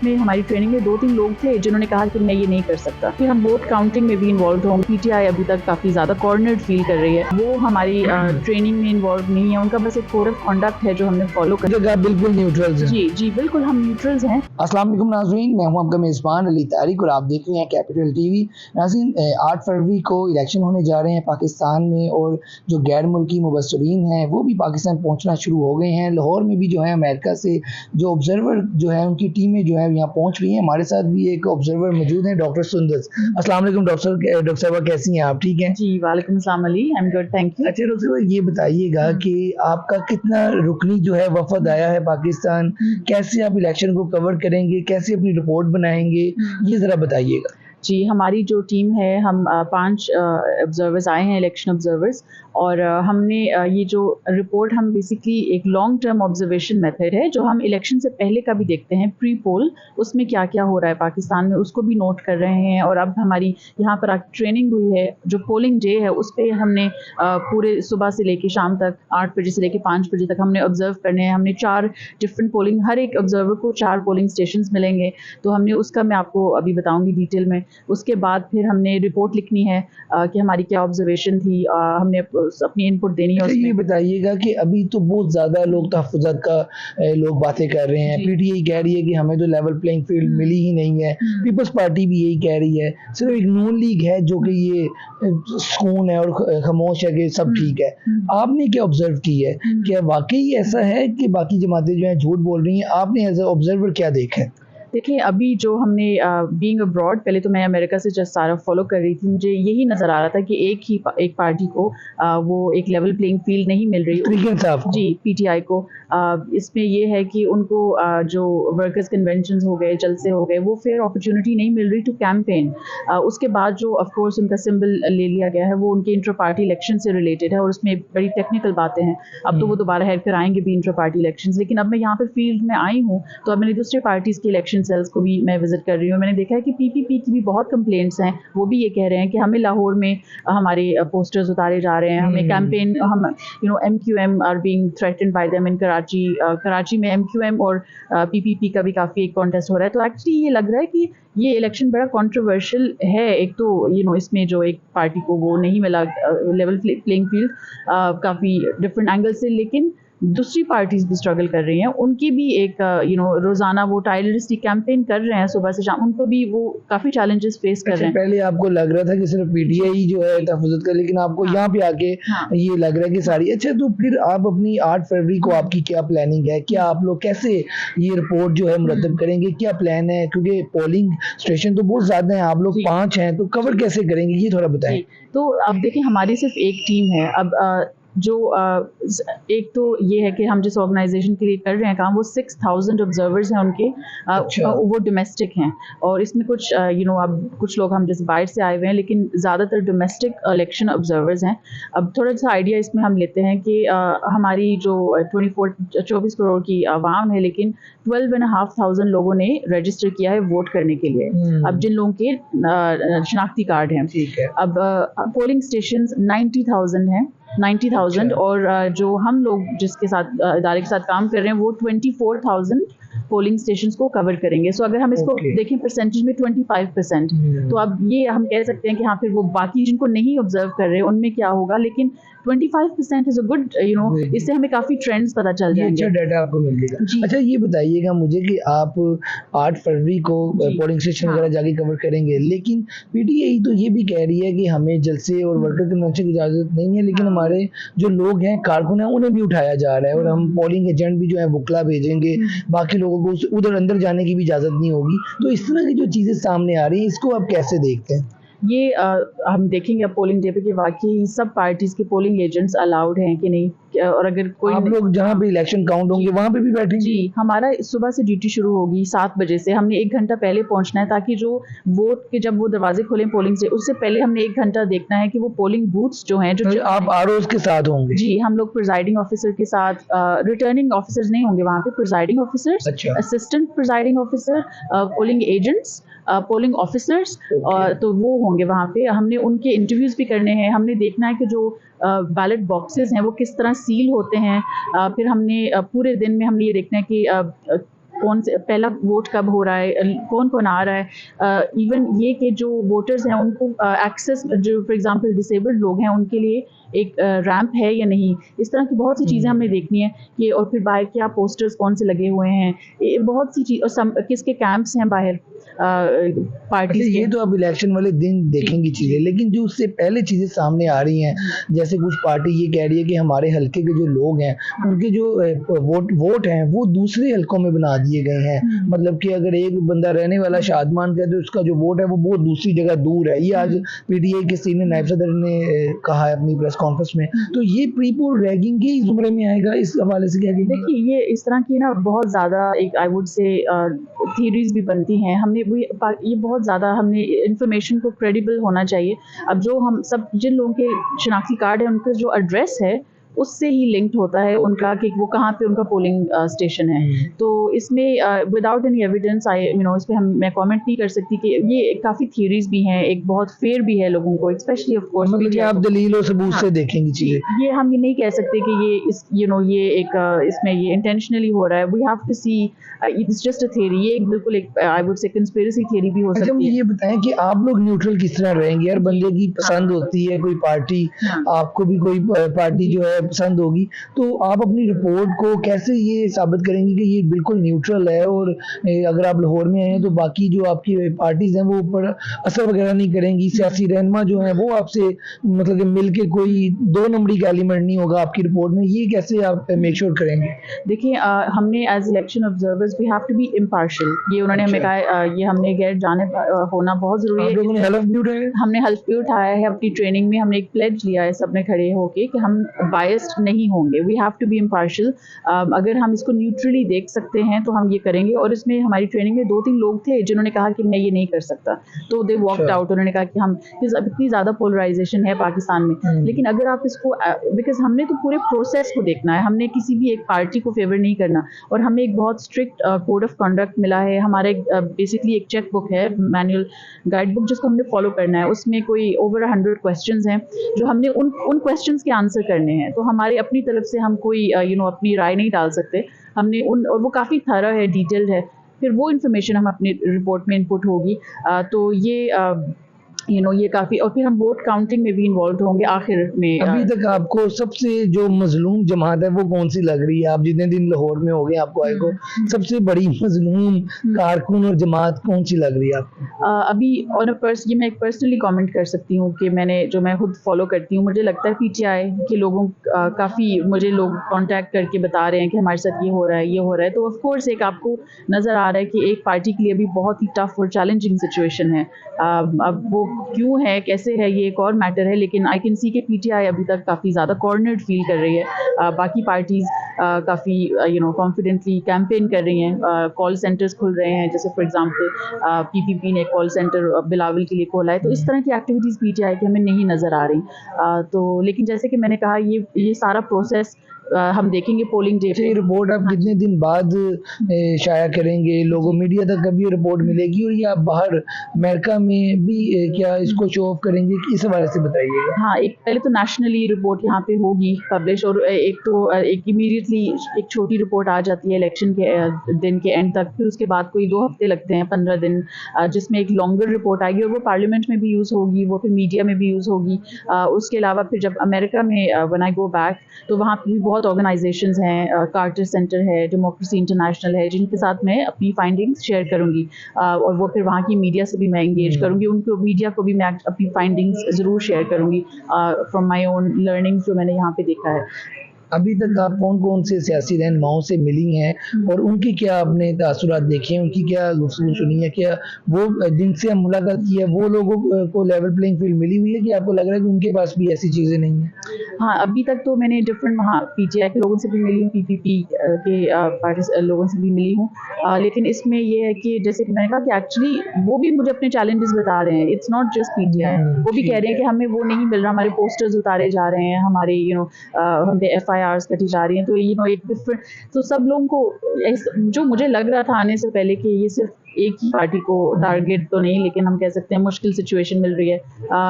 उसमें हमारी ट्रेनिंग में 2-3 लोग थे जिन्होंने कहा कि मैं ये नहीं कर सकता। फिर हम वोट काउंटिंग में भी इन्वॉल्व होंगे। पीटीआई अभी तक काफ़ी ज़्यादा कॉर्नर्ड फील कर रही है, वो हमारी ट्रेनिंग में इन्वॉल्व नहीं है, उनका बस एक कोड ऑफ कंडक्ट है जो हमने फॉलो कर। बिल्कुल न्यूट्रल्स हैं। जी जी बिल्कुल, हम न्यूट्रल्स हैं। अस्सलाम वालेकुम नाज़रीन, मैं हूं आपका मेज़बान अली तारिक और आप देख रहे हैं कैपिटल टीवी। नाज़रीन, 8 फरवरी को इलेक्शन होने जा रहे हैं पाकिस्तान में और जो गैर मुल्की मुबस्सरीन हैं वो भी पाकिस्तान पहुंचना शुरू हो गए हैं। लाहौर में भी जो है अमेरिका से जो ऑब्जर्वर जो है उनकी टीमें जो है यहाँ पहुँच रही हैं। हमारे साथ भी एक ऑब्जर्वर मौजूद हैं, डॉक्टर सुंदस। अस्सलाम वालेकुम डॉक्टर साहबा, कैसी हैं आप? ठीक हैं जी वालेकुम अस्सलाम Ali, I am good, thank you. अच्छा डॉक्टर साहब, ये बताइएगा कि आपका कितना रुकनी जो है वफद आया है पाकिस्तान, कैसे आप इलेक्शन को कवर करेंगे, कैसे अपनी रिपोर्ट बनाएंगे, ये ज़रा बताइएगा। जी, हमारी जो टीम है, हम 5 ऑब्जर्वर्स आए हैं, इलेक्शन ऑब्जर्वर्स, और हमने ये जो रिपोर्ट, हम बेसिकली एक लॉन्ग टर्म ऑब्जर्वेशन मेथड है जो हम इलेक्शन से पहले का भी देखते हैं, प्री पोल, उसमें क्या क्या हो रहा है पाकिस्तान में, उसको भी नोट कर रहे हैं। और अब हमारी यहाँ पर ट्रेनिंग हुई है, जो पोलिंग डे है उस पर हमने पूरे सुबह से लेके शाम तक 8 बजे से लेके 5 बजे तक हमने ऑब्जर्व करने हैं। हमने 4 डिफरेंट पोलिंग, हर एक ऑब्जर्वर को 4 पोलिंग स्टेशंस मिलेंगे, तो हमने उसका मैं आपको अभी बताऊँगी डिटेल में। उसके बाद फिर हमने रिपोर्ट लिखनी है कि हमारी क्या ऑब्जर्वेशन थी, हमने अपनी इनपुट देनी है उसमें। ये बताइएगा कि अभी तो बहुत ज़्यादा लोग तहफ़्फ़ुज़ात का लोग बातें कर रहे हैं। पीटीआई कह रही है कि हमें तो लेवल प्लेइंग फील्ड मिली ही नहीं है। पीपल्स पार्टी भी यही कह रही है। सिर्फ एक नून लीग है जो कि ये सुकून है और खामोश है कि सब ठीक है। आपने क्या ऑब्जर्व की है? क्या वाकई ऐसा है कि बाकी जमातें जो हैं झूठ बोल रही हैं? आपने एज ए ऑब्जर्वर क्या देखा है? देखिए, अभी जो हमने बीइंग अब्रॉड, पहले तो मैं अमेरिका से जस्ट सारा फॉलो कर रही थी, मुझे यही नज़र आ रहा था कि एक पार्टी को वो एक लेवल प्लेइंग फील्ड नहीं मिल रही। जी, पीटीआई को इसमें ये है कि उनको जो वर्कर्स कन्वेंशंस हो गए, जलसे हो गए, वो फेयर अपॉर्चुनिटी नहीं मिल रही टू कैंपेन। उसके बाद जो ऑफ कोर्स उनका सिंबल ले लिया गया है वो उनके इंटर पार्टी इलेक्शन से रिलेटेड है और उसमें बड़ी टेक्निकल बातें हैं। अब तो वो दोबारा हेड फिर आएंगे भी इंटर पार्टी इलेक्शंस, लेकिन अब मैं यहाँ पर फील्ड में आई हूँ तो अब मैंने दूसरे पार्टीज़ की इलेक्शन सेल्स को भी मैं विजिट कर रही हूँ। मैंने देखा है कि पीपीपी की भी बहुत कंप्लेंट्स हैं, वो भी ये कह रहे हैं कि हमें लाहौर में हमारे पोस्टर्स उतारे जा रहे हैं, हमें कैंपेन, हम MQM are being threatened by them in Karachi. Karachi में एमक्यूएम और पीपीपी का भी काफ़ी एक कॉन्टेस्ट हो रहा है। तो एक्चुअली ये लग रहा है कि ये इलेक्शन बड़ा कंट्रोवर्शियल है। एक तो इसमें जो एक पार्टी को वो नहीं मिला लेवल प्लेइंग फील्ड काफ़ी डिफरेंट एंगल से, लेकिन दूसरी पार्टीज भी स्ट्रगल कर रही हैं, उनकी भी एक रोज़ाना वो टायरलेसली कैंपेन कर रहे हैं सुबह से शाम, उनको भी वो काफ़ी चैलेंजेस फेस कर रहे हैं। पहले आपको लग रहा था कि सिर्फ पीटीआई जो है तहफ़्फ़ुज़ात का, लेकिन आपको यहाँ पे आके ये लग रहा है कि सारी। अच्छा, तो फिर आप अपनी 8 फरवरी को आपकी क्या प्लानिंग है? क्या आप लोग कैसे ये रिपोर्ट जो है मुरतब करेंगे? क्या प्लान है? क्योंकि पोलिंग स्टेशन तो बहुत ज़्यादा हैं, आप लोग 5 हैं, तो कवर कैसे करेंगे, ये थोड़ा बताएं। तो अब देखिए, हमारी सिर्फ एक टीम है। अब जो एक तो ये है कि हम जिस ऑर्गेनाइजेशन के लिए कर रहे हैं काम, वो 6000 ऑब्जर्वर्स हैं उनके। अच्छा। वो डोमेस्टिक हैं और इसमें कुछ अब कुछ लोग हम जैसे बाहर से आए हुए हैं, लेकिन ज़्यादातर डोमेस्टिक इलेक्शन ऑब्जर्वर्स हैं। अब थोड़ा सा आइडिया इसमें हम लेते हैं कि हमारी जो 24 करोड़ की आवाम है, लेकिन 12,500 लोगों ने रजिस्टर किया है वोट करने के लिए। अब जिन लोगों के शनाख्ती कार्ड हैं, ठीक है। अब पोलिंग स्टेशन 90,000 हैं, 90,000। और जो हम लोग जिसके साथ इदारे के साथ काम कर रहे हैं वो 24,000 पोलिंग स्टेशंस को कवर करेंगे। सो अगर हम इसको देखें परसेंटेज में 25%, तो अब ये हम कह सकते हैं कि हाँ, फिर वो बाकी जिनको नहीं ऑब्जर्व कर रहे उनमें क्या होगा, लेकिन 25% इज अ गुड, इससे हमें काफ़ी ट्रेंड्स पता चल जाएंगे। अच्छा डाटा आपको मिल जाएगा। अच्छा, ये बताइएगा मुझे कि आप 8 फरवरी को पोलिंग स्टेशन वगैरह जाके कवर करेंगे, लेकिन पीटीआई तो ये भी कह रही है कि हमें जलसे और वर्कर कन्वेंशन की इजाज़त नहीं है, लेकिन हमारे जो लोग हैं, कारकुन हैं, उन्हें भी उठाया जा रहा है और हम पोलिंग एजेंट भी जो है बुकला भेजेंगे, बाकी लोगों को उधर अंदर जाने की भी इजाज़त नहीं होगी। तो इस तरह की जो चीज़ें सामने आ रही हैं, इसको आप कैसे देखते हैं? ये हम देखेंगे अब पोलिंग डे पे कि वाकई सब पार्टीज़ के पोलिंग एजेंट्स अलाउड हैं कि नहीं, और अगर कोई आप लोग जहाँ पे इलेक्शन काउंट होंगे वहाँ पे भी बैठेंगे? जी, हमारा सुबह से ड्यूटी शुरू होगी 7 बजे से। हमने 1 घंटा पहले पहुँचना है ताकि जो वोट के जब वो दरवाजे खोलें पोलिंग से, उससे पहले हमने 1 घंटा देखना है कि वो पोलिंग बूथ्स जो हैं जो आप आरओज़ के साथ होंगे? जी, हम लोग प्रिजाइडिंग ऑफिसर के साथ, रिटर्निंग ऑफिसर्स नहीं होंगे वहाँ पे, presiding officers, assistant presiding officer, polling agents, polling officers, तो वो होंगे वहाँ पे। हमने उनके इंटरव्यूज़ भी करने हैं। हमने देखना है कि जो बैलेट बॉक्सेस हैं वो किस तरह सील होते हैं। फिर हमने पूरे दिन में हमने ये देखना है कि कौन से पहला वोट कब हो रहा है, कौन कौन आ रहा है, इवन ये कि जो वोटर्स हैं उनको एक्सेस, जो फॉर एग्जांपल डिसेबल्ड लोग हैं उनके लिए एक रैंप है या नहीं, इस तरह की बहुत सी चीज़ें हमें देखनी है कि, और फिर बाहर क्या पोस्टर्स कौन से लगे हुए हैं, बहुत सी चीज़, और किसके कैंप्स हैं बाहर पार्टी। ये तो अब इलेक्शन वाले दिन देखेंगी चीजें, लेकिन जो उससे पहले चीजें सामने आ रही हैं, जैसे कुछ पार्टी ये कह रही है कि हमारे हलके के जो लोग हैं उनके जो वोट हैं वो दूसरे हलकों में बना दिए गए हैं। मतलब कि अगर एक बंदा रहने वाला शादमान का, तो उसका जो वोट है वो बहुत दूसरी जगह दूर है। ये आज पीटीआई के सीनियर नायब सदर ने कहा है अपनी प्रेस कॉन्फ्रेंस में। तो ये प्री पोल रैगिंग के जुमरे में आएगा, इस हवाले से क्या कहेंगे? देखिए, ये इस तरह की ना बहुत ज़्यादा एक आई वुड से थीरीज भी बनती हैं। हमने ये बहुत ज़्यादा हमने इंफॉर्मेशन को क्रेडिबल होना चाहिए। अब जो हम सब जिन लोगों के शनाख्ती कार्ड है उनका जो एड्रेस है उससे ही लिंक्ड होता है उनका कि वो कहाँ पे उनका पोलिंग स्टेशन है। तो इसमें विदाउट एनी एविडेंस इस पे मैं कमेंट नहीं कर सकती कि ये काफ़ी थ्योरीज भी हैं, एक बहुत फेयर भी है लोगों को, स्पेशली ऑफ कोर्स मतलब कि आप दलील और सबूत से देखेंगी चीजें। ये हम ये नहीं कह सकते कि ये इस ये एक इसमें ये इंटेंशनली हो रहा है। We have to see, it's just a theory. ये बिल्कुल एक I would say conspiracy theory भी हो अच्छा, सकती है। ये बताएं कि आप लोग न्यूट्रल किस तरह रहेंगे? हर बंदे की पसंद होती है कोई पार्टी, आपको भी कोई पार्टी जो है पसंद होगी, तो आप अपनी रिपोर्ट को कैसे ये साबित करेंगे कि ये बिल्कुल न्यूट्रल है, और अगर आप लाहौर में हैं तो बाकी जो आपकी पार्टीज हैं वो ऊपर असर वगैरह नहीं करेंगी, सियासी रहनुमा जो है वो आपसे मतलब कि मिलके कोई दो नंबरी का एलिमेंट नहीं होगा आपकी रिपोर्ट में, ये कैसे आप मेक श्योर करेंगे? देखिए, हमने as election observers we have to be impartial. ये उन्होंने हमें कहा, ये हमने गैर जानिब होना बहुत ज़रूरी है। हमने हल्फ भी उठाया है अपनी ट्रेनिंग में। हमने एक प्लेज लिया है सबने खड़े होके कि हम बायस्ड नहीं होंगे। We have to be impartial. अगर हम इसको न्यूट्रली देख सकते हैं तो हम ये करेंगे। और इसमें हमारी ट्रेनिंग में 2-3 लोग थे जिन्होंने कहा कि मैं ये नहीं कर सकता, तो दे वॉकड आउट। उन्होंने कहा कि हम इतनी ज़्यादा पोलराइजेशन है पाकिस्तान में, लेकिन अगर आप इसको बिकॉज हमने तो पूरे प्रोसेस को देखना है, हमने किसी भी एक पार्टी को फेवर नहीं करना। और हमें एक बहुत स्ट्रिक्ट कोड ऑफ कंडक्ट मिला है। हमारे बेसिकली एक चेक बुक है, मैनुअल गाइड बुक, जिसको हमने फॉलो करना है। उसमें कोई ओवर 100 क्वेश्चंस हैं जो हमने उन क्वेश्चंस के आंसर करने हैं। तो हमारे अपनी तरफ से हम कोई अपनी राय नहीं डाल सकते। हमने और वो काफ़ी थरा है, डिटेल्ड है। फिर वो इन्फॉर्मेशन हम अपनी रिपोर्ट में इनपुट होगी। तो ये ये काफ़ी, और फिर हम वोट काउंटिंग में भी इन्वॉल्व होंगे आखिर में। अभी तक आपको सबसे जो मजलूम जमात है वो कौन सी लग रही है? आप जितने दिन लाहौर में हो गए आपको आए को, सबसे बड़ी मजलूम कारकुन और जमात कौन सी लग रही है आपको? अभी ये मैं एक पर्सनली कमेंट कर सकती हूँ कि जो मैं खुद फॉलो करती हूँ, मुझे लगता है पीटीआई के लोगों काफ़ी मुझे लोग कांटेक्ट करके बता रहे हैं कि हमारे साथ ये हो रहा है, ये हो रहा है। तो ऑफ कोर्स एक आपको नज़र आ रहा है कि एक पार्टी के लिए भी बहुत ही टफ और चैलेंजिंग सिचुएशन है। अब वो क्यों है, कैसे है, ये एक और मैटर है। लेकिन आई कैन सी कि पीटीआई अभी तक काफ़ी ज़्यादा कॉर्नर्ड फील कर रही है। बाकी पार्टीज़ काफ़ी कॉन्फिडेंटली कैंपेन कर रही हैं। कॉल सेंटर्स खुल रहे हैं, जैसे फॉर एग्जांपल पीपीपी ने कॉल सेंटर बिलावल के लिए खोला है। तो इस तरह की एक्टिविटीज़ पीटीआई की हमें नहीं नज़र आ रही। तो लेकिन जैसे कि मैंने कहा, ये सारा प्रोसेस हम देखेंगे पोलिंग डे पे। रिपोर्ट आप कितने दिन बाद शाया करेंगे? लोगों मीडिया तक कभी रिपोर्ट मिलेगी? और ये आप बाहर अमेरिका में भी क्या इसको शो ऑफ करेंगे, इस हवाले से बताइएगा। हाँ, एक पहले तो नेशनली रिपोर्ट यहाँ पे होगी पब्लिश, और एक इमीडिएटली एक छोटी रिपोर्ट आ जाती है इलेक्शन के दिन के एंड तक। फिर उसके बाद कोई 2 हफ्ते लगते हैं, 15 दिन, जिसमें एक लॉन्गर रिपोर्ट आएगी और वो पार्लियामेंट में भी यूज़ होगी, वो फिर मीडिया में भी यूज़ होगी। उसके अलावा फिर जब अमेरिका में व्हेन आई गो बैक, तो वहाँ पर भी बहुत ऑर्गेनाइजेशंस हैं, कार्टर सेंटर है, डेमोक्रेसी इंटरनेशनल है, जिनके साथ मैं अपनी फाइंडिंग्स शेयर करूँगी। और वो फिर वहाँ की मीडिया से भी मैं एंगेज करूँगी, उनको मीडिया को भी मैं अपनी फाइंडिंग्स ज़रूर शेयर करूँगी फ्रॉम माय ओन लर्निंग्स जो मैंने यहाँ पे देखा है। अभी तक आप कौन कौन से सियासी रहनुमाओं से मिली हैं और उनकी क्या आपने तासुरात देखे हैं, उनकी क्या गुफ्तगू सुनी है? क्या वो जिनसे हम मुलाकात की है वो लोगों को लेवल प्लेइंग फील्ड मिली हुई है कि आपको लग रहा है कि उनके पास भी ऐसी चीज़ें नहीं हैं? हाँ, अभी तक तो मैंने डिफरेंट पीटीआई के लोगों से भी मिली हूँ, पीपीपी के पार्टी लोगों से भी मिली हूँ। लेकिन इसमें ये है कि जैसे कि मैंने कहा कि एक्चुअली वो भी मुझे अपने चैलेंजेस बता रहे हैं। इट्स नॉट जस्ट पीटीआई, वो भी कह रहे हैं कि हमें वो नहीं मिल रहा, हमारे पोस्टर्स उतारे जा रहे हैं, हमारे हम पे FIR FIRs कटी जा रही हैं, तो एक डिफरेंट, तो सब लोगों को जो मुझे लग रहा था आने से पहले कि ये सिर्फ एक ही पार्टी को टारगेट तो नहीं, लेकिन हम कह सकते हैं मुश्किल सिचुएशन मिल रही है,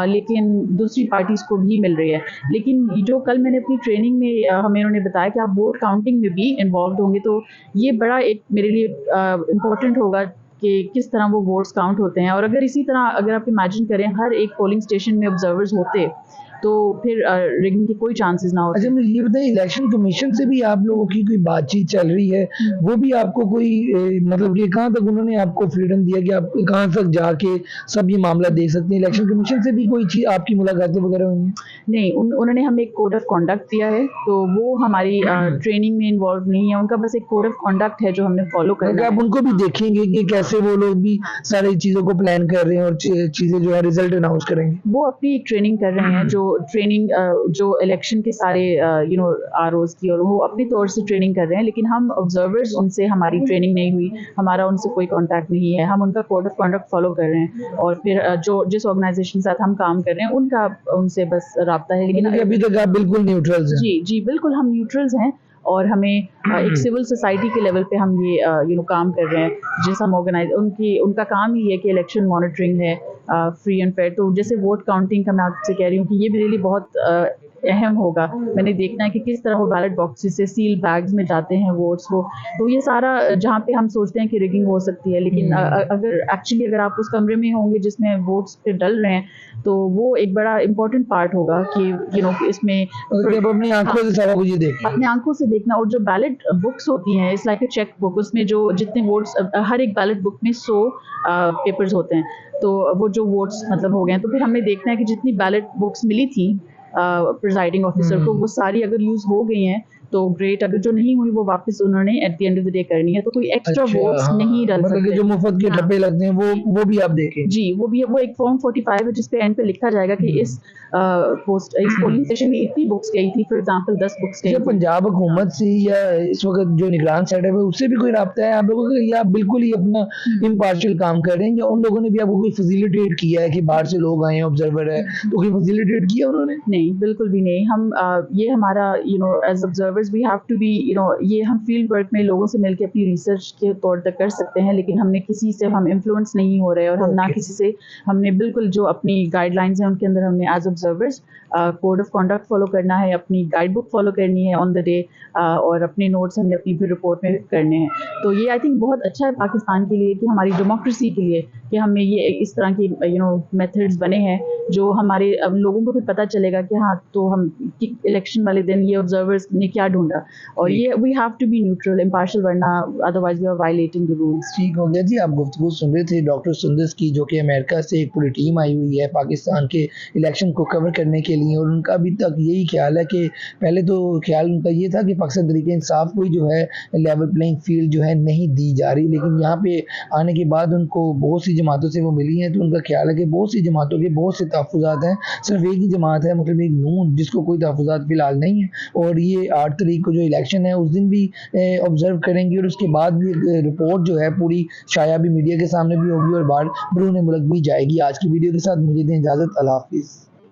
लेकिन दूसरी पार्टीज को भी मिल रही है। लेकिन जो कल मैंने अपनी ट्रेनिंग में हमें उन्होंने बताया कि आप वोट काउंटिंग में भी इन्वॉल्व होंगे, तो ये बड़ा एक मेरे लिए इम्पोर्टेंट होगा कि किस तरह वो वोट्स काउंट होते हैं। और अगर इसी तरह अगर आप इमेजिन करें हर एक पोलिंग स्टेशन में ऑब्जर्वर्स होते तो फिर रिगिंग के कोई चांसेस ना होते। अच्छा मुझे ये बताइए, इलेक्शन कमीशन से भी आप लोगों की कोई बातचीत चल रही है? वो भी आपको कोई मतलब ये कहाँ तक उन्होंने आपको फ्रीडम दिया कि आप कहाँ तक जाके सब ये मामला देख सकते हैं? इलेक्शन कमीशन से भी कोई चीज आपकी मुलाकातें वगैरह हुई हैं? नहीं, उन्होंने हमें एक कोड ऑफ कॉन्डक्ट दिया है, तो वो हमारी ट्रेनिंग में इन्वॉल्व नहीं है। उनका बस एक कोड ऑफ कॉन्डक्ट है जो हमने फॉलो करना है। आप उनको भी देखेंगे कि कैसे वो लोग भी सारी चीजों को प्लान कर रहे हैं और चीजें जो है रिजल्ट अनाउंस करेंगे? वो अपनी ट्रेनिंग कर रहे हैं, जो ट्रेनिंग जो इलेक्शन के सारे ROs की, और वो अपने तौर से ट्रेनिंग कर रहे हैं, लेकिन हम ऑब्जर्वर्स, उनसे हमारी ट्रेनिंग नहीं हुई, हमारा उनसे कोई कांटेक्ट नहीं है। हम उनका कोड ऑफ कॉन्डक्ट फॉलो कर रहे हैं, और फिर जो जिस ऑर्गेनाइजेशन के साथ हम काम कर रहे हैं उनका उनसे बस राब्ता है। लेकिन अभी तक आप बिल्कुल न्यूट्रल्स हैं? जी बिल्कुल, हम न्यूट्रल्स हैं, और हमें एक सिविल सोसाइटी के लेवल पे हम ये काम कर रहे हैं। जिस हम उनका काम ही है कि इलेक्शन मॉनिटरिंग है, फ्री एंड फेयर। तो जैसे वोट काउंटिंग का मैं आपसे कह रही हूँ कि ये भी रियली बहुत अहम होगा। मैंने देखना है कि किस तरह वो बैलेट बॉक्सेस से सील बैग्स में जाते हैं वोट्स वो, तो ये सारा जहाँ पे हम सोचते हैं कि रिगिंग हो सकती है, लेकिन अगर आप उस कमरे में होंगे जिसमें वोट्स पे डल रहे हैं, तो वो एक बड़ा इम्पोर्टेंट पार्ट होगा कि इसमें अपनी आंखों से सारा कुछ देखना, अपने आंखों से देखना। और जो बैलेट बुक्स होती हैं, it's like a cheque book, उसमें जो जितने वोट्स, हर एक बैलेट बुक में 100 पेपर्स होते हैं, तो वो जो वोट्स मतलब हो गए हैं, तो फिर हमें देखना है कि जितनी बैलेट बुक्स मिली थी प्रिजाइडिंग ऑफिसर को, वो सारी अगर यूज हो गई हैं तो ग्रेट, अगर जो नहीं हुई वो वापस उन्होंने at the end of the day करनी है, तो कोई एक्स्ट्रा वोट्स नहीं डल सकते। मतलब जो मुफ्त के डब्बे लगते हैं वो भी आप देखें? जी, वो एक फॉर्म 45 है जिस पे एंड पे लिखा जाएगा कि इस पोलिंग स्टेशन में इतनी बुक्स गई थी, फॉर एग्जांपल 10 बुक्स गई थी। पंजाब हुकूमत से या इस वक्त जो निगरान सेट है उससे भी कोई राब्ता है आप लोगों का, या आप बिल्कुल ही अपना इम्पार्शियल काम कर रहे हैं, या उन लोगों ने भी आपको कोई फैसिलिटेट किया है कि बाहर से लोग आए हैं, ऑब्जर्वर है, तो कोई फैसिलिटेट किया उन्होंने? नहीं, बिल्कुल भी नहीं। हम ये हमारा as observers we have to be ये हम फील्ड वर्क में लोगों से मिलकर अपनी रिसर्च के तौर तक कर सकते हैं, लेकिन हमने किसी से हम इन्फ्लुएंस नहीं हो रहे, और हम ना किसी से, हमने बिल्कुल जो अपनी गाइडलाइंस हैं उनके अंदर हमने as observers code of conduct follow करना है, अपनी गाइड बुक फॉलो करनी है ऑन द डे, और अपने नोट्स हमने अपनी फिर रिपोर्ट में करने हैं। तो ये आई थिंक बहुत अच्छा है पाकिस्तान के लिए, कि हमारी डेमोक्रेसी के लिए, कि हमें ये इस तरह की मेथड्स बने हैं जो हमारे अब लोगों को फिर पता चलेगा कि हाँ, तो हम इलेक्शन वाले दिन ये ऑब्जर्वर्स ने क्या ढूंढा, और ये we have to be neutral, impartial, वरना otherwise we are violating the rules. ठीक हो गया जी। आप गुफ्तगू सुन रहे थे डॉक्टर सुंदस की, जो कि अमेरिका से एक पूरी टीम आई हुई है पाकिस्तान के इलेक्शन को कवर करने के लिए, और उनका अभी तक यही ख्याल है कि पहले तो ख्याल उनका ये था कि पाकिस्तान तरीके इंसाफ को जो है लेवल प्लेइंग फील्ड जो है नहीं दी जा रही, लेकिन यहाँ पे आने के बाद उनको बहुत सी जमातों से वो मिली हैं, तो उनका ख्याल है कि बहुत सी जमातों के बहुत से तहफ़्फ़ुज़ात हैं, सिर्फ एक ही जमात है, मतलब एक नून, जिसको कोई तहफ़्फ़ुज़ात फ़िलहाल नहीं है, और ये 8 तारीख को जो इलेक्शन है उस दिन भी ऑब्जर्व करेंगे, और उसके बाद भी रिपोर्ट जो है पूरी शाया भी मीडिया के सामने भी होगी और बाहर बरूने मुल्क भी जाएगी। आज की वीडियो के साथ मुझे दें इजाज़त। अल्लाह हाफ़िज़।